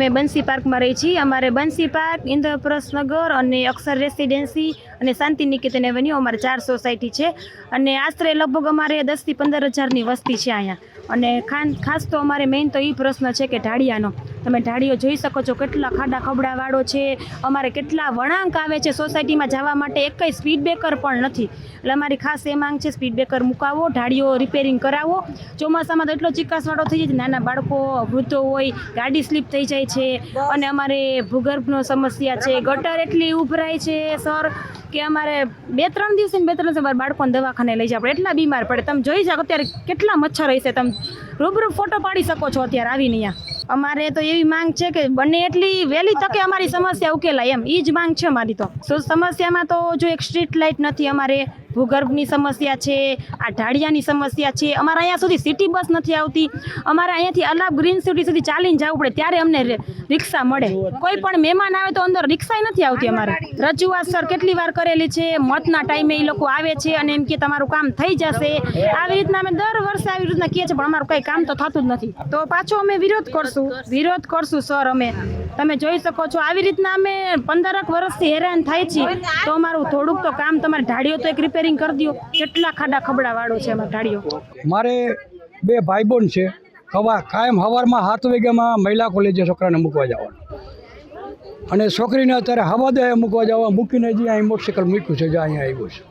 અમે બંસી પાર્કમાં રહી છીએ। અમારે બંસી પાર્ક, ઇન્દ્રપ્રસ્થ નગર અને અક્ષર રેસિડેન્સી અને શાંતિ નિકેતન એવન્યુ અમારે 4 સોસાયટી છે અને આશરે લગભગ અમારે 10 થી 15 હજારની વસ્તી છે અહીંયા। અને ખાસ તો અમારે મેઇન તો એ પ્રશ્ન છે કે ઢાળિયાનો। તમે ઢાળિયો જોઈ શકો છો, કેટલા ખાડા ખબડાવાળો છે, અમારે કેટલા વળાંક આવે છે સોસાયટીમાં જવા માટે, એકય સ્પીડ બ્રેકર પણ નથી। એટલે અમારી ખાસ એ માંગ છે, સ્પીડ બ્રેકર મુકાવો, ઢાળિયો રિપેરિંગ કરાવો। ચોમાસામાં તો એટલો ચીકાસવાળો થઈ જાય છે, નાના બાળકો વૃદ્ધો હોય, ગાડી સ્લીપ થઈ જાય છે અને અમારે ભૂગર્ભનો સમસ્યા છે, ગટર એટલી ઉભરાય છે સર કે અમારે 2-3 દિવસે અમારા બાળકોને દવાખાને લઈ જાય, આપણે એટલા બીમાર પડે। તમે જોઈ શકો અત્યારે કેટલા મચ્છર હશે, તમે રૂબરૂ ફોટો પાડી શકો છો અત્યારે આવીને અહીંયા। અમારે તો એવી માંગ છે કે બને એટલી વહેલી તકે અમારી સમસ્યા ઉકેલાય, એમ એ જ માંગ છે અમારી। તો સમસ્યામાં તો જો એક સ્ટ્રીટ લાઇટ નથી, અમારે ભૂગર્ભની સમસ્યા છે, આ ઢાળિયાની સમસ્યા છે, અમારા અહીંયા સુધી સિટી બસ નથી આવતી, અમારે અહીંયાથી અલાપ ગ્રીન સિટી સુધી ચાલીને જવું પડે ત્યારે અમને રિક્ષા મળે। કોઈ પણ મહેમાન આવે તો અંદર રિક્ષા નથી આવતી। અમારે રજૂઆત સર કેટલી વાર કરેલી છે, મતના ટાઈમે એ લોકો આવે છે અને એમ કે તમારું કામ થઈ જશે, આવી રીતના અમે દર વર્ષે આવી રીતના કહીએ છીએ, પણ અમારું કંઈ કામ તો થતું જ નથી। તો પાછો અમે વિરોધ કરશું સર। અમે તમે જોઈ શકો છો આવી રીતના અમે 15 વર્ષથી હેરાન થાય છીએ, તો અમારું થોડુંક તો કામ તમારે ઢાળિયો તો એક રિપેરિંગ કરી દો। કેટલા ખાડા ખબડાવાળો છે અમારો ઢાળિયો। મારે 2 ભાઈ બોન છે, કાયમ સવારમાં 7 વાગ્યામાં મહિલા કોલેજે છોકરાને મૂકવા જવાનું અને છોકરીને અત્યારે હવાદે મૂકવા જવા મૂકીને જે અહીં મોટરસાઇકલ મૂક્યું છે, જે અહીંયા આવ્યું છે,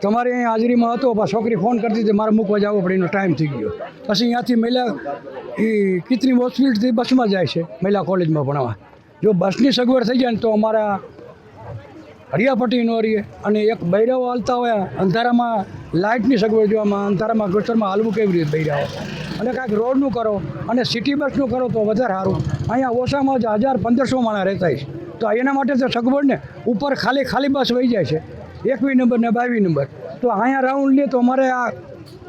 તમારે અહીં હાજરીમાં હતો, પણ છોકરી ફોન કરતી હતી મારે મૂકવા જવો પડે, એનો ટાઈમ થઈ ગયો। પછી અહીંયાથી મહિલા એ કૃત્રિમ હોસ્પિટલથી બસમાં જાય છે મહિલા કોલેજમાં ભણવા। જો બસની સગવડ થઈ જાય ને તો અમારા હરિયાપટ્ટી નો રહીએ। અને એક બૈરાઓ હાલતા હોય અંધારામાં, લાઇટની સગવડ જોવામાં, અંધારામાં ગોચરમાં હાલવું કેવી રીતે બૈરાઓ, અને કાંઈક રોડનું કરો અને સિટી બસનું કરો તો વધારે સારું। અહીંયા ઓછામાં ઓછા 1000-1500 માણસ રહેતા છે, તો એના માટે તો સગવડ ને ઉપર ખાલી બસ વહી જાય છે, 21 નંબર ને 22 નંબર, તો અહીંયા રાઉન્ડ લે તો અમારે આ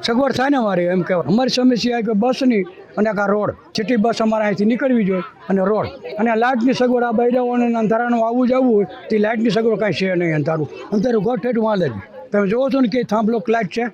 સગવડ થાય ને। અમારે એમ કહેવાય અમારી સમસ્યા કે બસની અને આ રોડ, સિટી બસ અમારે અહીંથી નીકળવી જોઈએ અને રોડ અને લાઇટની સગવડ, આ બૈરાઓને અંધારાનું આવવું જવું હોય તે લાઇટની સગવડ કાંઈ છે નહીં। અંધારું ઘર ઠેઠું વાલે જ તમે જોવો છો ને કે થાંભલો લાઇટ છે,